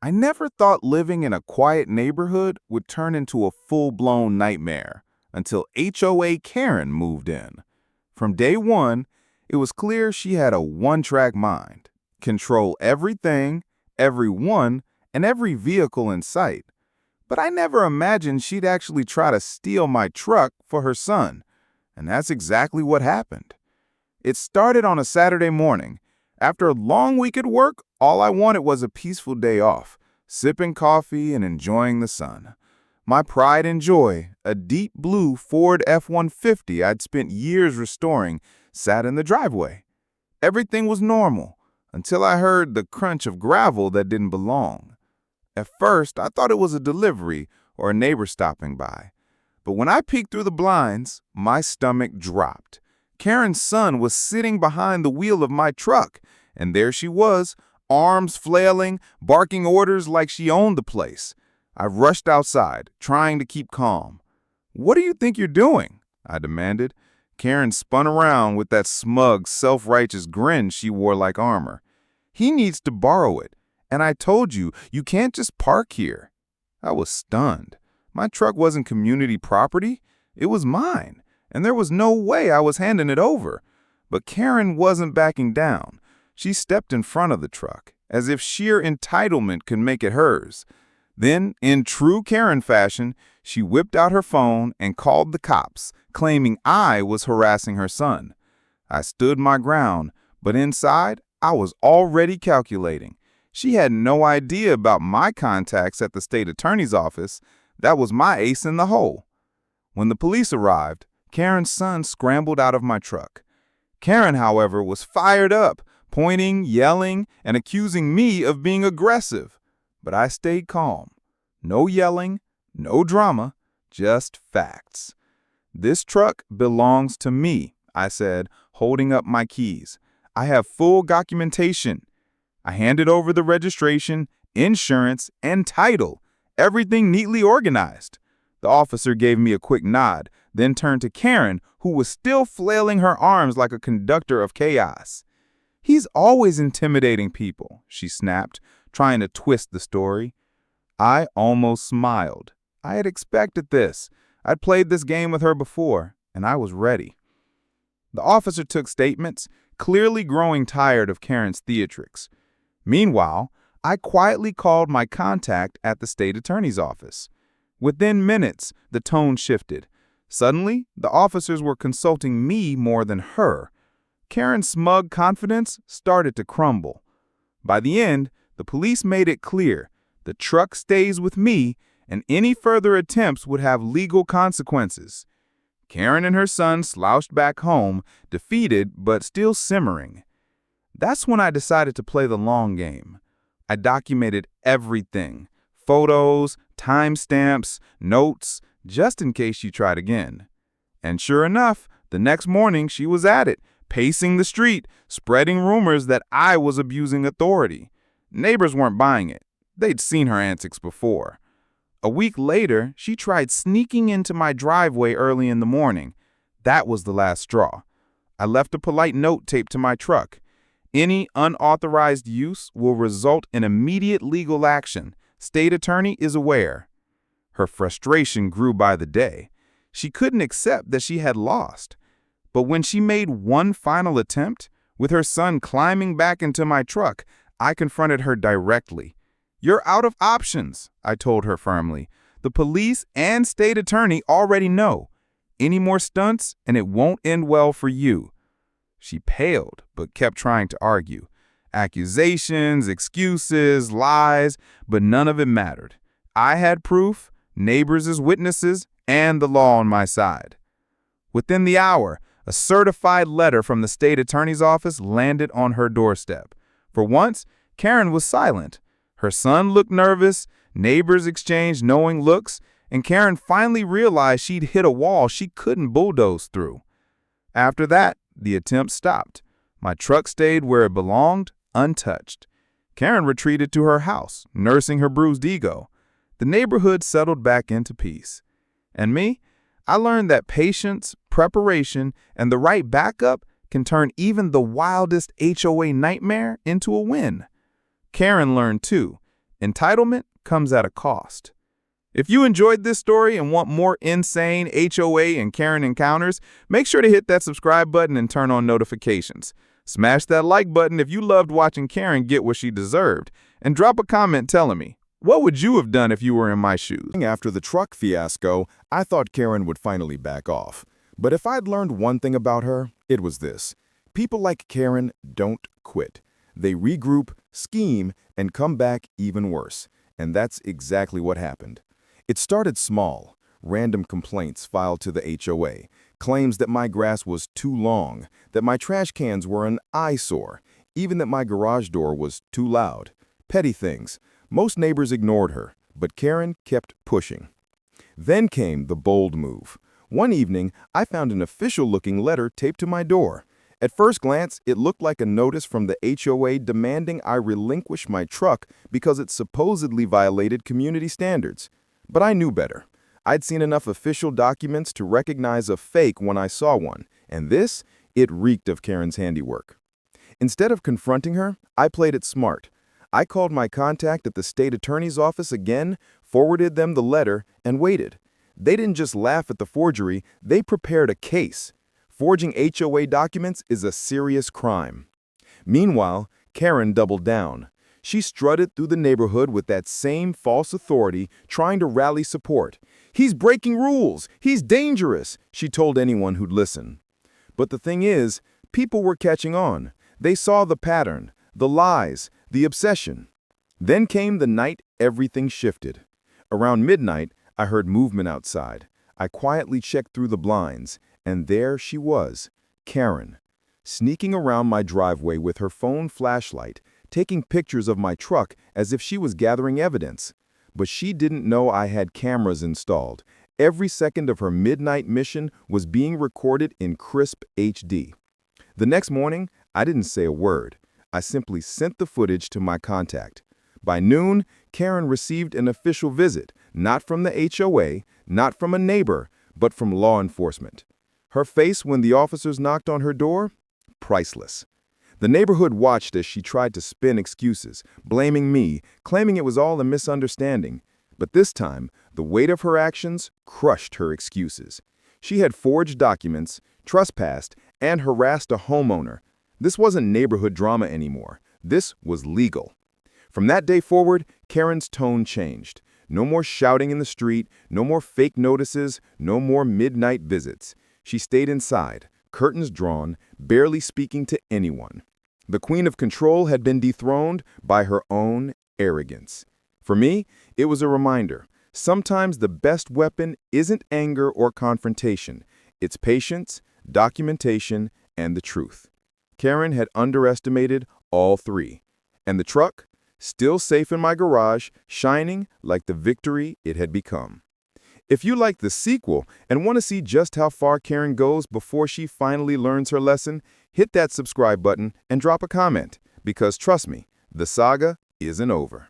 I never thought living in a quiet neighborhood would turn into a full-blown nightmare until HOA Karen moved in. From day one, it was clear she had a one-track mind, control everything, everyone, and every vehicle in sight. But I never imagined she'd actually try to steal my truck for her son, and that's exactly what happened. It started on a Saturday morning. After a long week at work, all I wanted was a peaceful day off, sipping coffee and enjoying the sun. My pride and joy, a deep blue Ford F-150 I'd spent years restoring, sat in the driveway. Everything was normal until I heard the crunch of gravel that didn't belong. At first, I thought it was a delivery or a neighbor stopping by. But when I peeked through the blinds, my stomach dropped. Karen's son was sitting behind the wheel of my truck, and there she was, arms flailing, barking orders like she owned the place. I rushed outside, trying to keep calm. "What do you think you're doing?" I demanded. Karen spun around with that smug, self-righteous grin she wore like armor. "He needs to borrow it, and I told you, you can't just park here." I was stunned. My truck wasn't community property. It was mine, and there was no way I was handing it over. But Karen wasn't backing down. She stepped in front of the truck, as if sheer entitlement could make it hers. Then, in true Karen fashion, she whipped out her phone and called the cops, claiming I was harassing her son. I stood my ground, but inside, I was already calculating. She had no idea about my contacts at the state attorney's office. That was my ace in the hole. When the police arrived, Karen's son scrambled out of my truck. Karen, however, was fired up, pointing, yelling, and accusing me of being aggressive. But I stayed calm. No yelling, no drama, just facts. "This truck belongs to me," I said, holding up my keys. "I have full documentation." I handed over the registration, insurance, and title, everything neatly organized. The officer gave me a quick nod, then turned to Karen, who was still flailing her arms like a conductor of chaos. "He's always intimidating people," she snapped, trying to twist the story. I almost smiled. I had expected this. I'd played this game with her before, and I was ready. The officer took statements, clearly growing tired of Karen's theatrics. Meanwhile, I quietly called my contact at the state attorney's office. Within minutes, the tone shifted. Suddenly, the officers were consulting me more than her. Karen's smug confidence started to crumble. By the end, the police made it clear the truck stays with me, and any further attempts would have legal consequences. Karen and her son slouched back home, defeated but still simmering. That's when I decided to play the long game. I documented everything: photos, timestamps, notes, just in case she tried again. And sure enough, the next morning she was at it, pacing the street, spreading rumors that I was abusing authority. Neighbors weren't buying it. They'd seen her antics before. A week later, she tried sneaking into my driveway early in the morning. That was the last straw. I left a polite note taped to my truck. "Any unauthorized use will result in immediate legal action. State attorney is aware." Her frustration grew by the day. She couldn't accept that she had lost. But when she made one final attempt, with her son climbing back into my truck, I confronted her directly. "You're out of options," I told her firmly. "The police and state attorney already know. Any more stunts, and it won't end well for you." She paled, but kept trying to argue. Accusations, excuses, lies, but none of it mattered. I had proof, neighbors as witnesses, and the law on my side. Within the hour, a certified letter from the state attorney's office landed on her doorstep. For once, Karen was silent. Her son looked nervous, neighbors exchanged knowing looks, and Karen finally realized she'd hit a wall she couldn't bulldoze through. After that, the attempt stopped. My truck stayed where it belonged, untouched. Karen retreated to her house, nursing her bruised ego. The neighborhood settled back into peace. And me? I learned that patience, preparation, and the right backup can turn even the wildest HOA nightmare into a win. Karen learned too. Entitlement comes at a cost. If you enjoyed this story and want more insane HOA and Karen encounters, make sure to hit that subscribe button and turn on notifications. Smash that like button if you loved watching Karen get what she deserved, and drop a comment telling me, what would you have done if you were in my shoes? After the truck fiasco, I thought Karen would finally back off. But if I'd learned one thing about her, it was this. People like Karen don't quit. They regroup, scheme, and come back even worse. And that's exactly what happened. It started small. Random complaints filed to the HOA, claims that my grass was too long, that my trash cans were an eyesore, even that my garage door was too loud. Petty things. Most neighbors ignored her, but Karen kept pushing. Then came the bold move. One evening, I found an official-looking letter taped to my door. At first glance, it looked like a notice from the HOA demanding I relinquish my truck because it supposedly violated community standards. But I knew better. I'd seen enough official documents to recognize a fake when I saw one, and this, it reeked of Karen's handiwork. Instead of confronting her, I played it smart. I called my contact at the state attorney's office again, forwarded them the letter, and waited. They didn't just laugh at the forgery, they prepared a case. Forging HOA documents is a serious crime. Meanwhile, Karen doubled down. She strutted through the neighborhood with that same false authority, trying to rally support. "He's breaking rules! He's dangerous!" she told anyone who'd listen. But the thing is, people were catching on. They saw the pattern, the lies, the obsession. Then came the night everything shifted. Around midnight, I heard movement outside. I quietly checked through the blinds, and there she was, Karen, sneaking around my driveway with her phone flashlight, taking pictures of my truck as if she was gathering evidence. But she didn't know I had cameras installed. Every second of her midnight mission was being recorded in crisp HD. The next morning, I didn't say a word. I simply sent the footage to my contact. By noon, Karen received an official visit, not from the HOA, not from a neighbor, but from law enforcement. Her face when the officers knocked on her door? Priceless. The neighborhood watched as she tried to spin excuses, blaming me, claiming it was all a misunderstanding. But this time, the weight of her actions crushed her excuses. She had forged documents, trespassed, and harassed a homeowner. This wasn't neighborhood drama anymore. This was legal. From that day forward, Karen's tone changed. No more shouting in the street, no more fake notices, no more midnight visits. She stayed inside, curtains drawn, barely speaking to anyone. The queen of control had been dethroned by her own arrogance. For me, it was a reminder. Sometimes the best weapon isn't anger or confrontation. It's patience, documentation, and the truth. Karen had underestimated all three. And the truck? Still safe in my garage, shining like the victory it had become. If you like the sequel and want to see just how far Karen goes before she finally learns her lesson, hit that subscribe button and drop a comment, because trust me, the saga isn't over.